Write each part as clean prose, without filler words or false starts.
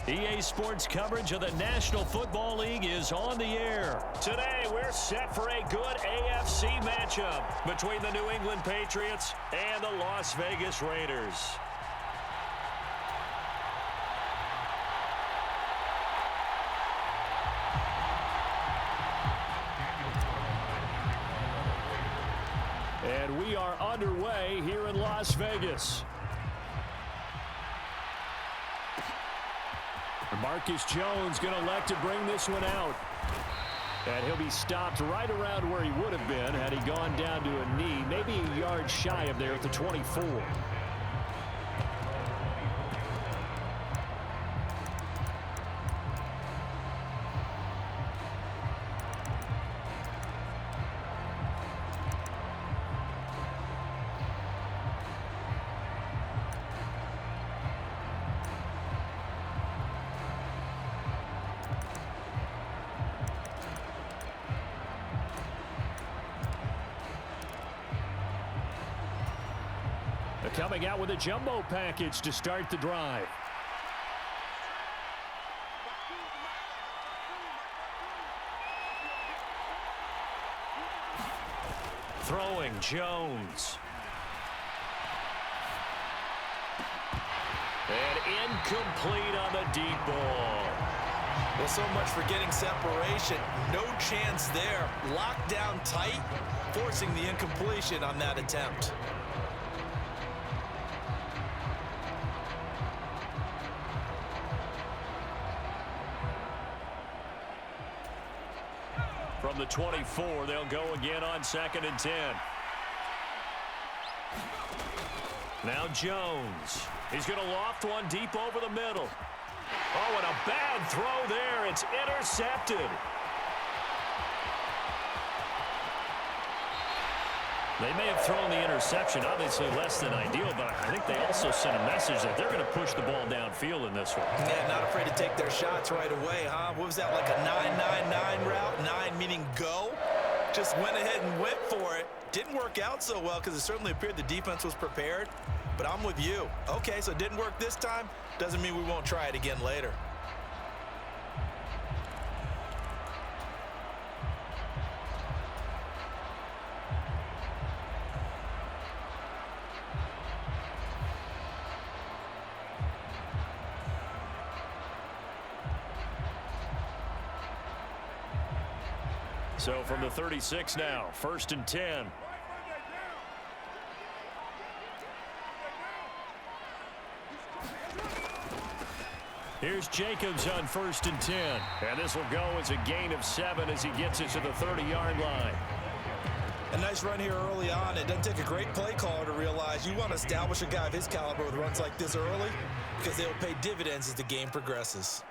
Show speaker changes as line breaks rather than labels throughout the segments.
EA Sports coverage of the National Football League is on the air. Today, we're set for a good AFC matchup between the New England Patriots and the Las Vegas Raiders. And we are underway here in Las Vegas. Marcus Jones going to elect to bring this one out. And he'll be stopped right around where he would have been had he gone down to a knee, maybe a yard shy of there at the 24. Coming out with a jumbo package to start the drive. Throwing Jones. And incomplete on the deep ball.
Well, so much for getting separation. No chance there. Locked down tight, forcing the incompletion on that attempt.
From the 24, they'll go again on 2nd and 10. Now Jones. He's going to loft one deep over the middle. Oh, and a bad throw there. It's intercepted. They may have thrown the interception, obviously less than ideal, but I think they also sent a message that they're going to push the ball downfield in this one.
Yeah, not afraid to take their shots right away, huh? What was that, like a 9-9-9 route? 9 meaning go? Just went ahead and went for it. Didn't work out so well because it certainly appeared the defense was prepared, but I'm with you. Okay, so it didn't work this time. Doesn't mean we won't try it again later.
So from the 36 now, 1st and 10. Here's Jacobs on 1st and 10. And this will go as a gain of 7 as he gets it to the 30-yard line.
A nice run here early on. It doesn't take a great play caller to realize you want to establish a guy of his caliber with runs like this early because they'll pay dividends as the game progresses.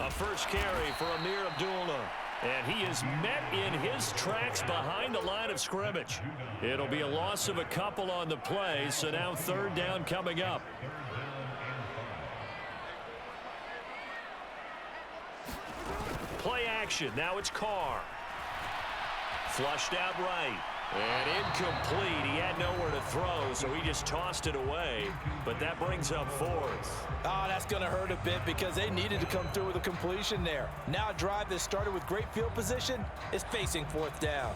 A first carry for Amir Abdullah. And he is met in his tracks behind the line of scrimmage. It'll be a loss of a couple on the play, so now 3rd down coming up. Play action. Now it's Carr. Flushed out right. And incomplete. He had nowhere to throw, so he just tossed it away. But that brings up 4th.
Oh, that's going to hurt a bit because they needed to come through with a completion there. Now a drive that started with great field position is facing 4th down.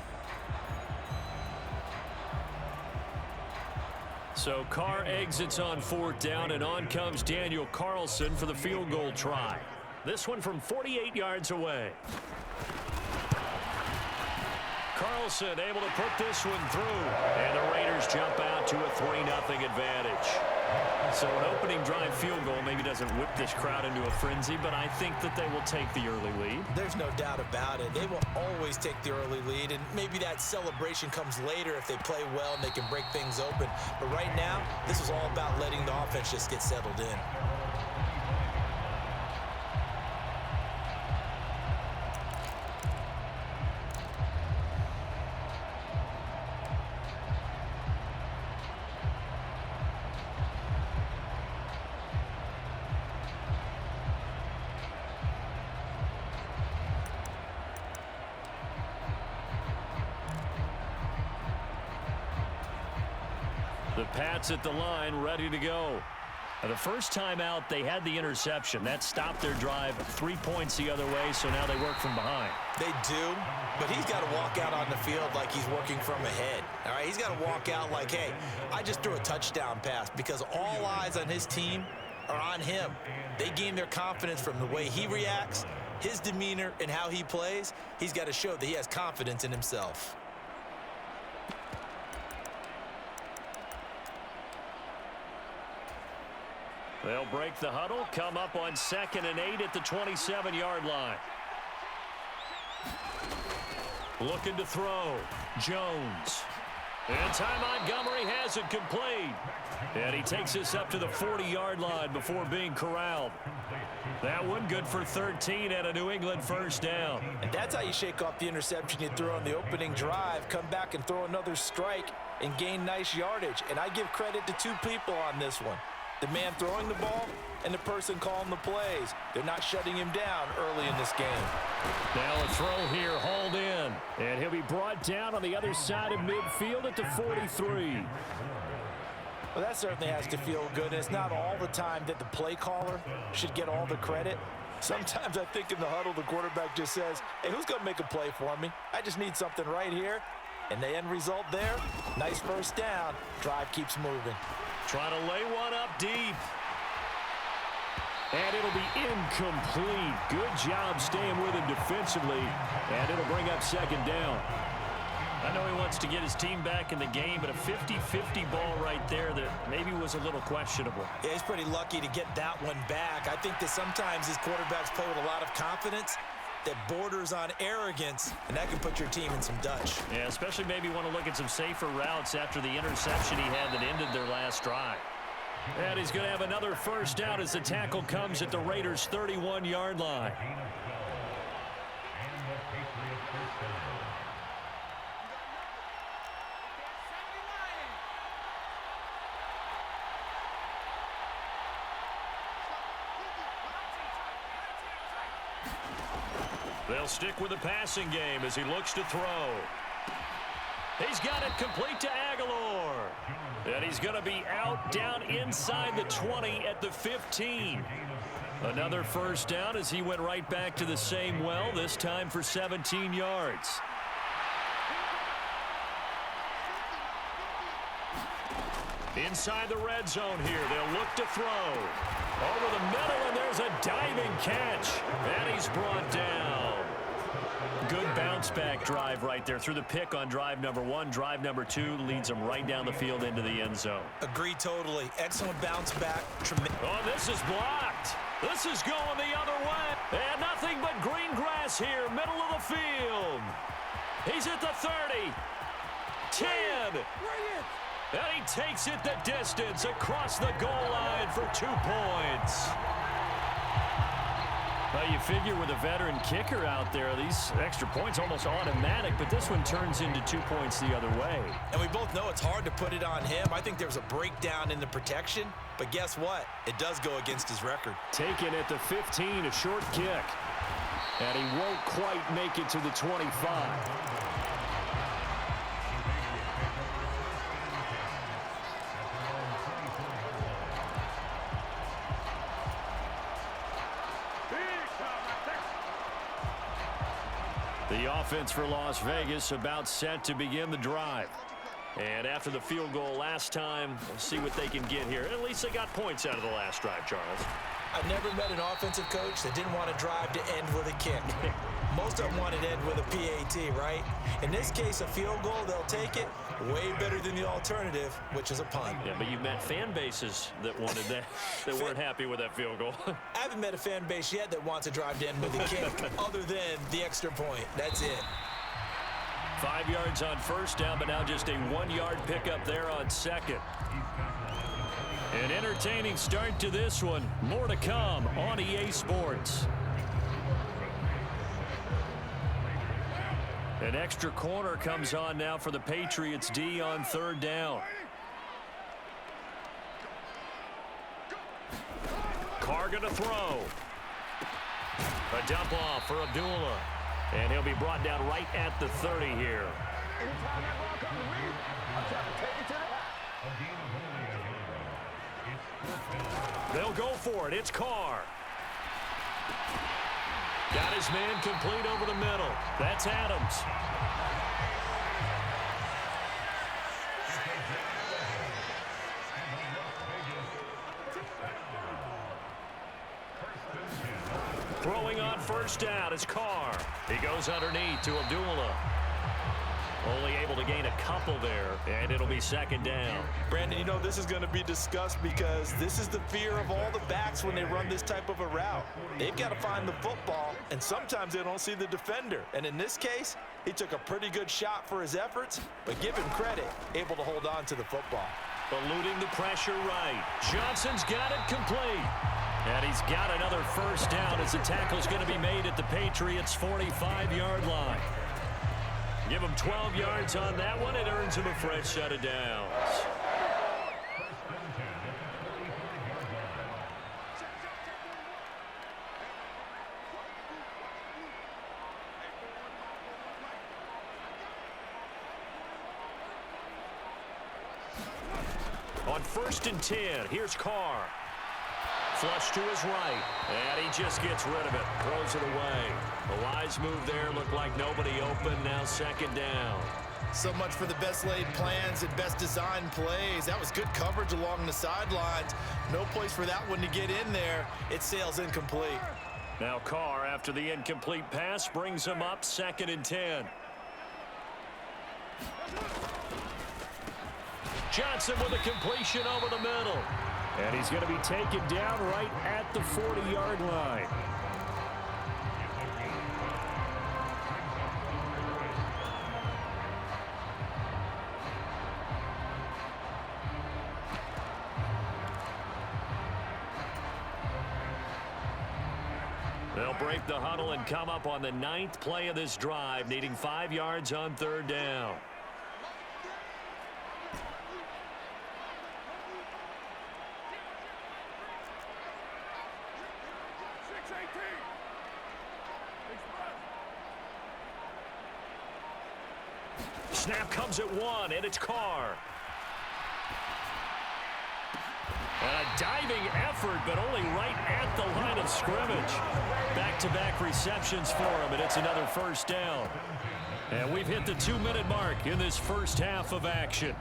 So Carr exits on 4th down, and on comes Daniel Carlson for the field goal try. This one from 48 yards away. Carlson able to put this one through. And the Raiders jump out to a 3-0 advantage. So an opening drive field goal maybe doesn't whip this crowd into a frenzy, but I think that they will take the early lead.
There's no doubt about it. They will always take the early lead, and maybe that celebration comes later if they play well and they can break things open. But right now, this is all about letting the offense just get settled in.
The Pats at the line, ready to go. The first time out, they had the interception. That stopped their drive 3 points the other way, so now they work from behind.
They do, but he's got to walk out on the field like he's working from ahead. All right, he's got to walk out like, hey, I just threw a touchdown pass, because all eyes on his team are on him. They gain their confidence from the way he reacts, his demeanor, and how he plays. He's got to show that he has confidence in himself.
They'll break the huddle, come up on 2nd and 8 at the 27-yard line. Looking to throw. Jones. And Ty Montgomery has it complete. And he takes us up to the 40-yard line before being corralled. That one good for 13 and a New England first down.
And that's how you shake off the interception you threw on the opening drive, come back and throw another strike and gain nice yardage. And I give credit to two people on this one. The man throwing the ball and the person calling the plays. They're not shutting him down early in this game.
Now a throw here, hauled in. And he'll be brought down on the other side of midfield at the 43.
Well, that certainly has to feel good. And it's not all the time that the play caller should get all the credit. Sometimes I think in the huddle, the quarterback just says, hey, who's going to make a play for me? I just need something right here. And the end result there, nice first down. Drive keeps moving.
Trying to lay one up deep. And it'll be incomplete. Good job staying with him defensively. And it'll bring up 2nd down. I know he wants to get his team back in the game, but a 50-50 ball right there that maybe was a little questionable.
Yeah, he's pretty lucky to get that one back. I think that sometimes his quarterbacks play with a lot of confidence that borders on arrogance, and that can put your team in some Dutch.
Yeah, especially maybe want to look at some safer routes after the interception he had that ended their last drive. And he's going to have another first down as the tackle comes at the Raiders' 31-yard line. They'll stick with the passing game as he looks to throw. He's got it complete to Aguilar. And he's going to be out down inside the 20 at the 15. Another first down as he went right back to the same well, this time for 17 yards. Inside the red zone here, they'll look to throw. Over the middle, and there's a diving catch. And he's brought down. Good bounce-back drive right there. Through the pick on drive number 1. Drive number 2 leads him right down the field into the end zone.
Agree totally. Excellent bounce back.
Oh, this is blocked. This is going the other way. And nothing but green grass here, middle of the field. He's at the 30. 10. And he takes it the distance across the goal line for 2 points. Well, you figure with a veteran kicker out there, these extra points almost automatic, but this one turns into 2 points the other way.
And we both know it's hard to put it on him. I think there was a breakdown in the protection, but guess what? It does go against his record.
Taken at the 15, a short kick. And he won't quite make it to the 25. The offense for Las Vegas about set to begin the drive. And after the field goal last time, we'll see what they can get here. At least they got points out of the last drive, Charles.
I've never met an offensive coach that didn't want to drive to end with a kick. Most of them wanted to end with a PAT, right? In this case, a field goal, they'll take it. Way better than the alternative, which is a punt.
Yeah, but you've met fan bases that wanted that, that weren't happy with that field goal.
I haven't met a fan base yet that wants to drive to end with a kick, other than the extra point. That's it.
5 yards on first down, but now just a 1-yard pickup there on second. An entertaining start to this one. More to come on EA Sports. An extra corner comes on now for the Patriots D on third down. Carr going to throw. A dump off for Abdullah. And he'll be brought down right at the 30 here. They'll go for it. It's Carr. Got his man complete over the middle. That's Adams. Throwing on first down is Carr. He goes underneath to Abdullah. Only able to gain a couple there, and it'll be second down.
Brandon, you know, this is going to be discussed because this is the fear of all the backs when they run this type of a route. They've got to find the football, and sometimes they don't see the defender. And in this case, he took a pretty good shot for his efforts, but give him credit, able to hold on to the football.
Eluding the pressure right. Johnson's got it complete. And he's got another first down as the tackle's going to be made at the Patriots' 45-yard line. Give him 12 yards on that one. It earns him a fresh set of downs. On 1st and 10, here's Carr. Flush to his right, and he just gets rid of it, throws it away. A wise move there, looked like nobody open, now second down.
So much for the best laid plans and best designed plays. That was good coverage along the sidelines. No place for that one to get in there. It sails incomplete.
Now Carr, after the incomplete pass, brings him up 2nd and 10. Johnson with a completion over the middle. And he's going to be taken down right at the 40-yard line. They'll break the huddle and come up on the 9th play of this drive, needing 5 yards on 3rd down. Snap comes at 1, and it's Carr. And a diving effort, but only right at the line of scrimmage. Back-to-back receptions for him, and it's another first down. And we've hit the 2-minute mark in this first half of action.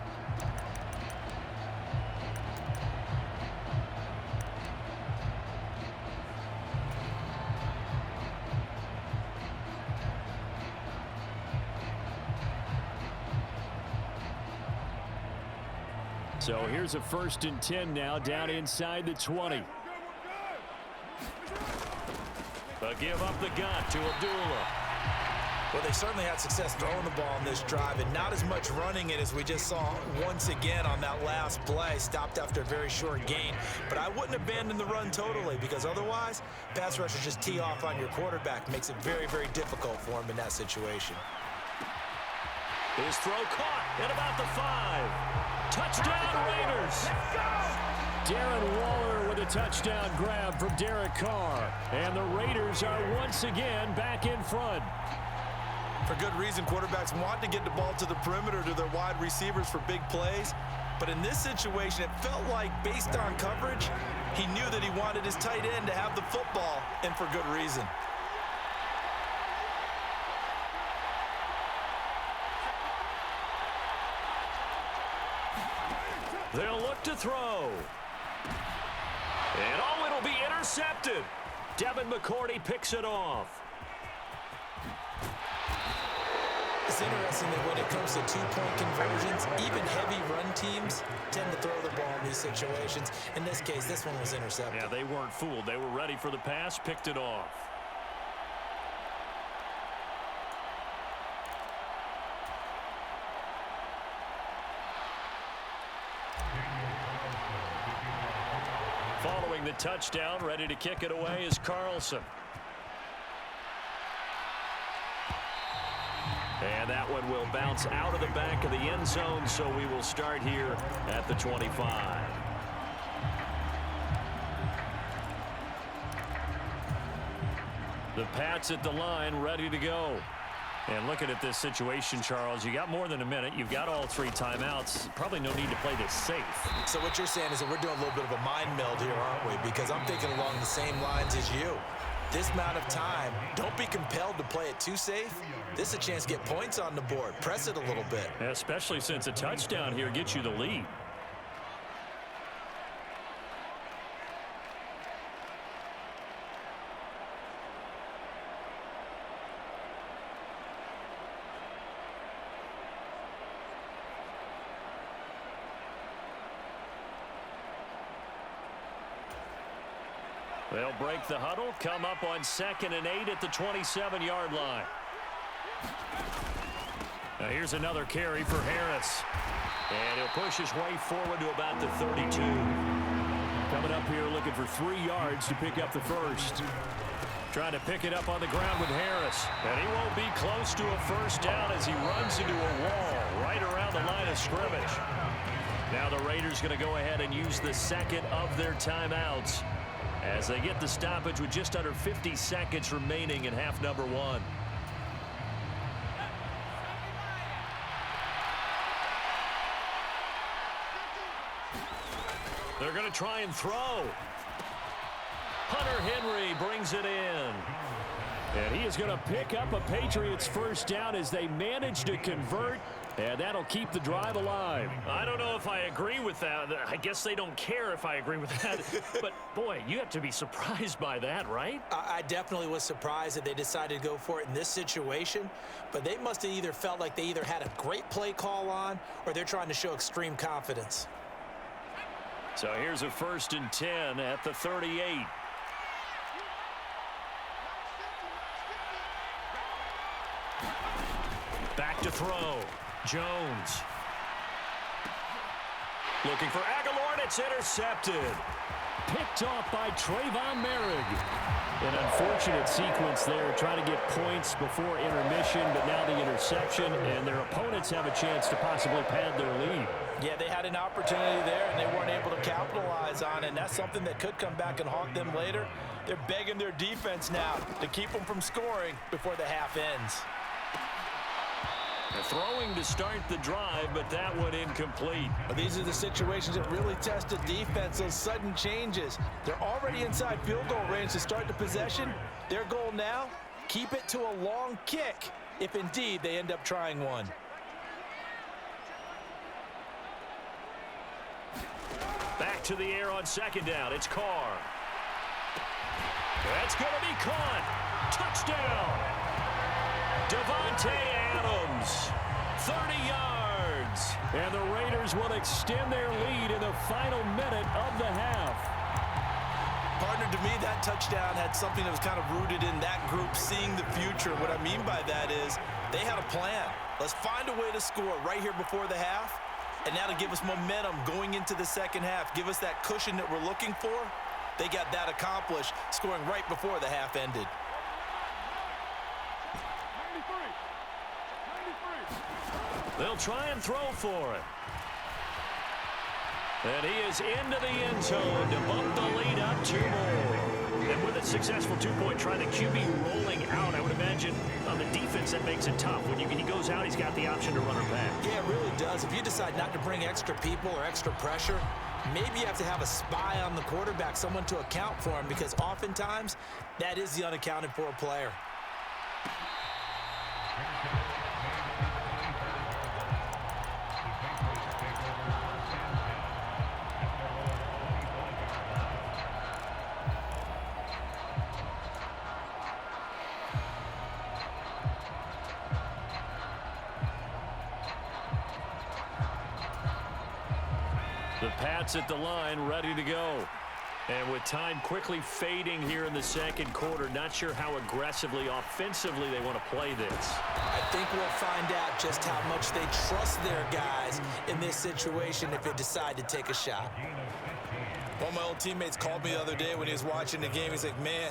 So here's a 1st and 10 now, down inside the 20. But give up the gun to Abdullah.
Well, they certainly had success throwing the ball on this drive, and not as much running it as we just saw once again on that last play. Stopped after a very short gain. But I wouldn't abandon the run totally, because otherwise, pass rushers just tee off on your quarterback. Makes it very, very difficult for him in that situation.
His throw caught at about the 5. Touchdown, Raiders! Darren Waller with a touchdown grab from Derek Carr. And the Raiders are once again back in front.
For good reason, quarterbacks want to get the ball to the perimeter to their wide receivers for big plays. But in this situation, it felt like, based on coverage, he knew that he wanted his tight end to have the football, and for good reason.
They'll look to throw. And oh, it'll be intercepted. Devin McCourty picks it off.
It's interesting that when it comes to two-point conversions, even heavy run teams tend to throw the ball in these situations. In this case, this one was intercepted.
Yeah, they weren't fooled. They were ready for the pass, picked it off. Following the touchdown, ready to kick it away is Carlson. And that one will bounce out of the back of the end zone, so we will start here at the 25. The Pats at the line, ready to go. And looking at this situation, Charles, you got more than a minute. You've got all 3 timeouts. Probably no need to play this safe.
So what you're saying is that we're doing a little bit of a mind meld here, aren't we? Because I'm thinking along the same lines as you. This amount of time, don't be compelled to play it too safe. This is a chance to get points on the board. Press it a little bit.
Especially since a touchdown here gets you the lead. They'll break the huddle, come up on 2nd and 8 at the 27-yard line. Now here's another carry for Harris. And he'll push his way forward to about the 32. Coming up here looking for 3 yards to pick up the first. Trying to pick it up on the ground with Harris. And he won't be close to a first down as he runs into a wall right around the line of scrimmage. Now the Raiders going to go ahead and use the second of their timeouts as they get the stoppage with just under 50 seconds remaining in half number 1. They're going to try and throw. Hunter Henry brings it in. And he is going to pick up a Patriots first down as they manage to convert. And that'll keep the drive alive. I don't know if I agree with that. I guess they don't care if I agree with that. But, boy, you have to be surprised by that, right?
I definitely was surprised that they decided to go for it in this situation. But they must have either felt like they either had a great play call on or they're trying to show extreme confidence.
So here's a 1st and 10 at the 38. Back to throw. Jones. Looking for Aguilar, and it's intercepted. Picked off by Trayvon Merrick. An unfortunate sequence there, trying to get points before intermission, but now the interception, and their opponents have a chance to possibly pad their lead.
Yeah, they had an opportunity there, and they weren't able to capitalize on it, and that's something that could come back and haunt them later. They're begging their defense now to keep them from scoring before the half ends.
They're throwing to start the drive, but that one incomplete.
Well, these are the situations that really test the defense, those sudden changes. They're already inside field goal range to start the possession. Their goal now, keep it to a long kick, if indeed they end up trying one.
Back to the air on 2nd down. It's Carr. That's going to be caught. Touchdown. Devontae Adams, 30 yards. And the Raiders will extend their lead in the final minute of the half.
Partner, to me, that touchdown had something that was kind of rooted in that group seeing the future. What I mean by that is they had a plan. Let's find a way to score right here before the half. And that'll give us momentum going into the second half. Give us that cushion that we're looking for. They got that accomplished, scoring right before the half ended.
93. They'll try and throw for it. And he is into the end zone to bump the lead up 2 more. And with a successful 2-point try, the QB rolling out, I would imagine on the defense that makes it tough. When he goes out, he's got the option to run or pass.
Yeah, it really does. If you decide not to bring extra people or extra pressure, maybe you have to have a spy on the quarterback, someone to account for him, because oftentimes that is the unaccounted for player.
The Pats at the line, ready to go. And with time quickly fading here in the second quarter, not sure how aggressively, offensively they want to play this.
I think we'll find out just how much they trust their guys in this situation if they decide to take a shot. One of my old teammates called me the other day when he was watching the game. He's like, man,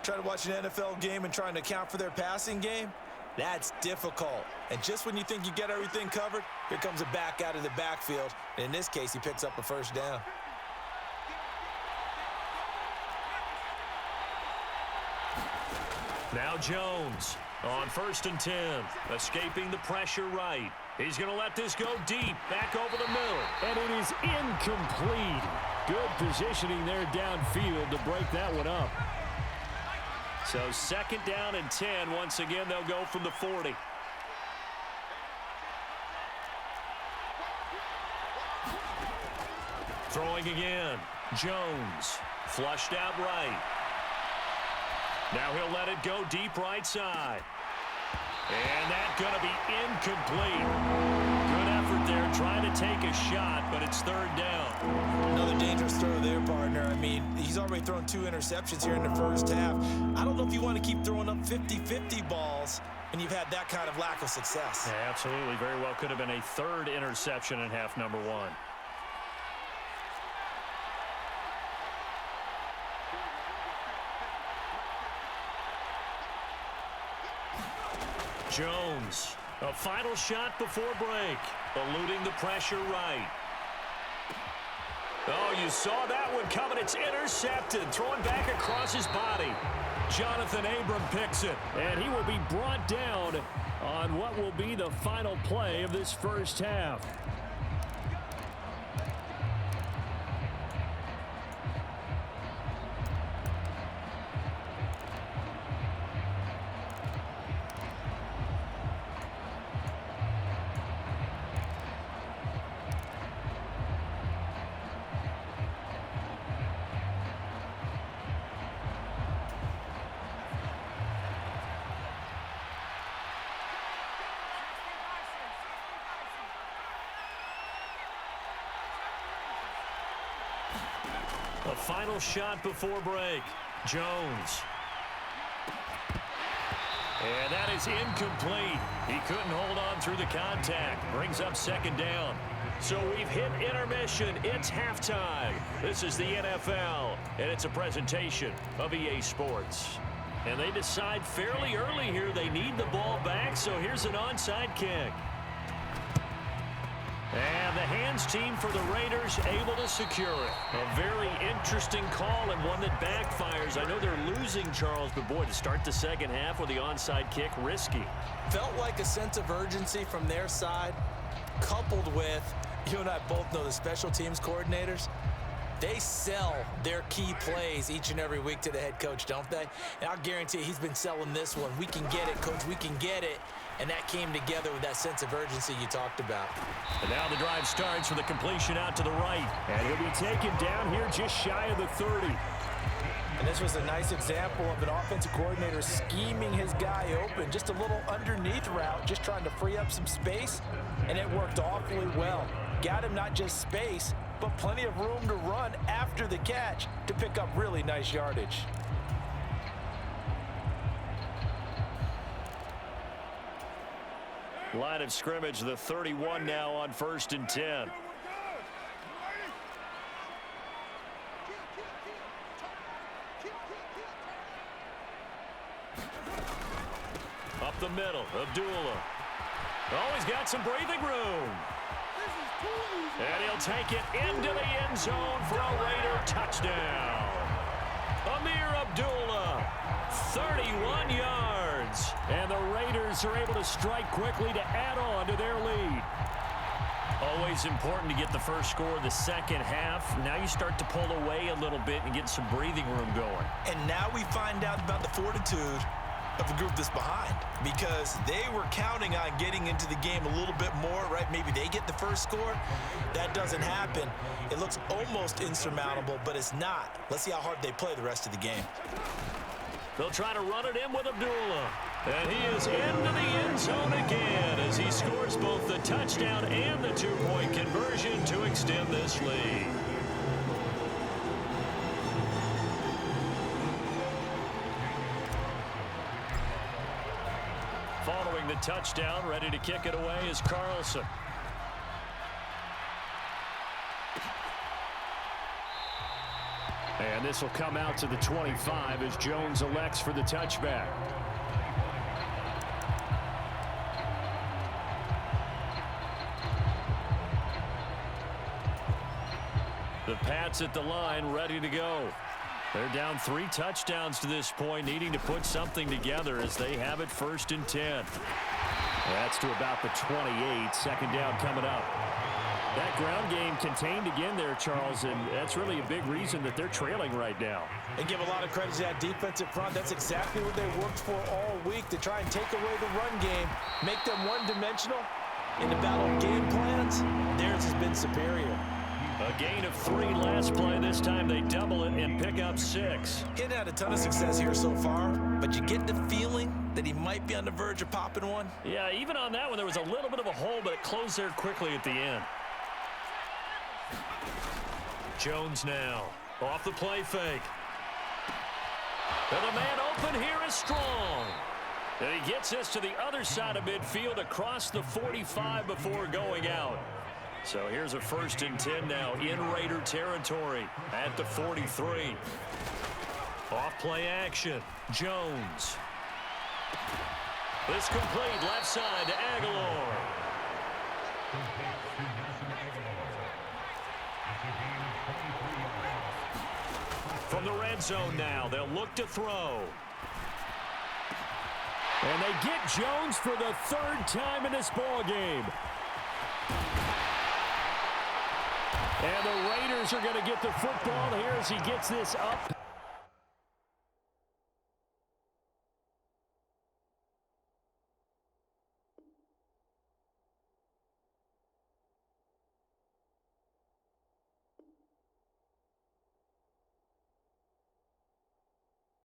trying to watch an NFL game and trying to account for their passing game? That's difficult. And just when you think you get everything covered, here comes a back out of the backfield. And in this case, he picks up a first down.
Now Jones. On 1st and 10, escaping the pressure right. He's going to let this go deep, back over the middle.
And it is incomplete. Good positioning there downfield to break that one up.
So 2nd down and 10. Once again, they'll go from the 40. Throwing again. Jones. Flushed out right. Now he'll let it go deep right side. And that's going to be incomplete. Good effort there trying to take a shot, but it's 3rd down.
Another dangerous throw there, partner. I mean, he's already thrown 2 interceptions here in the first half. I don't know if you want to keep throwing up 50-50 balls when you've had that kind of lack of success.
Yeah, absolutely. Very well could have been a 3rd interception in half number 1. Jones, a final shot before break, eluding the pressure right. Oh, you saw that one coming. It's intercepted, throwing back across his body. Jonathan Abram picks it.
And he will be brought down on what will be the final play of this first half.
A final shot before break. Jones. And that is incomplete. He couldn't hold on through the contact. Brings up 2nd down. So we've hit intermission. It's halftime. This is the NFL, and it's a presentation of EA Sports. And they decide fairly early here they need the ball back, so here's an onside kick. And the hands team for the Raiders able to secure it. A very interesting call and one that backfires. I know they're losing, Charles, but boy, to start the second half with the onside kick, risky.
Felt like a sense of urgency from their side, coupled with, you and I both know the special teams coordinators, they sell their key plays each and every week to the head coach, don't they? And I'll guarantee he's been selling this one. We can get it, coach, we can get it. And that came together with that sense of urgency you talked about.
And now the drive starts with a completion out to the right.
And he'll be taken down here just shy of the 30.
And this was a nice example of an offensive coordinator scheming his guy open. Just a little underneath route, just trying to free up some space. And it worked awfully well. Got him not just space, but plenty of room to run after the catch to pick up really nice yardage.
Line of scrimmage, the 31 now on 1st and 10. Up the middle, Abdullah. Oh, he's got some breathing room. And he'll take it into the end zone for a Raider touchdown. Amir Abdullah, 31 yards.
And the Raiders are able to strike quickly to add on to their lead.
Always important to get the first score of the second half. Now you start to pull away a little bit and get some breathing room going.
And now we find out about the fortitude of the group that's behind, because they were counting on getting into the game a little bit more, right? Maybe they get the first score. That doesn't happen. It looks almost insurmountable, but it's not. Let's see how hard they play the rest of the game.
They'll try to run it in with Abdullah. And he is into the end zone again as he scores both the touchdown and the two-point conversion to extend this lead. Following the touchdown, ready to kick it away is Carlson.
And this will come out to the 25 as Jones elects for the touchback.
The Pats at the line, ready to go. They're down 3 touchdowns to this point, needing to put something together as they have it 1st and 10. That's to about the 28. Second down coming up. That ground game contained again there, Charles, and that's really a big reason that they're trailing right now.
And give a lot of credit to that defensive front. That's exactly what they worked for all week, to try and take away the run game, make them one-dimensional. In the battle of game plans, theirs has been superior.
A gain of 3 last play. This time they double it and pick up 6.
He hadn't had a ton of success here so far, but you get the feeling that he might be on the verge of popping one.
Yeah, even on that one, there was a little bit of a hole, but it closed there quickly at the end. Jones now off the play fake. And the man open here is Strong. And he gets us to the other side of midfield across the 45 before going out. So here's a 1st and 10 now in Raider territory at the 43. Off play action. Jones. This complete left side to Aguilar. From the red zone now, they'll look to throw.
And they get Jones for the 3rd time in this ball game. And the Raiders are going to get the football here as he gets this up.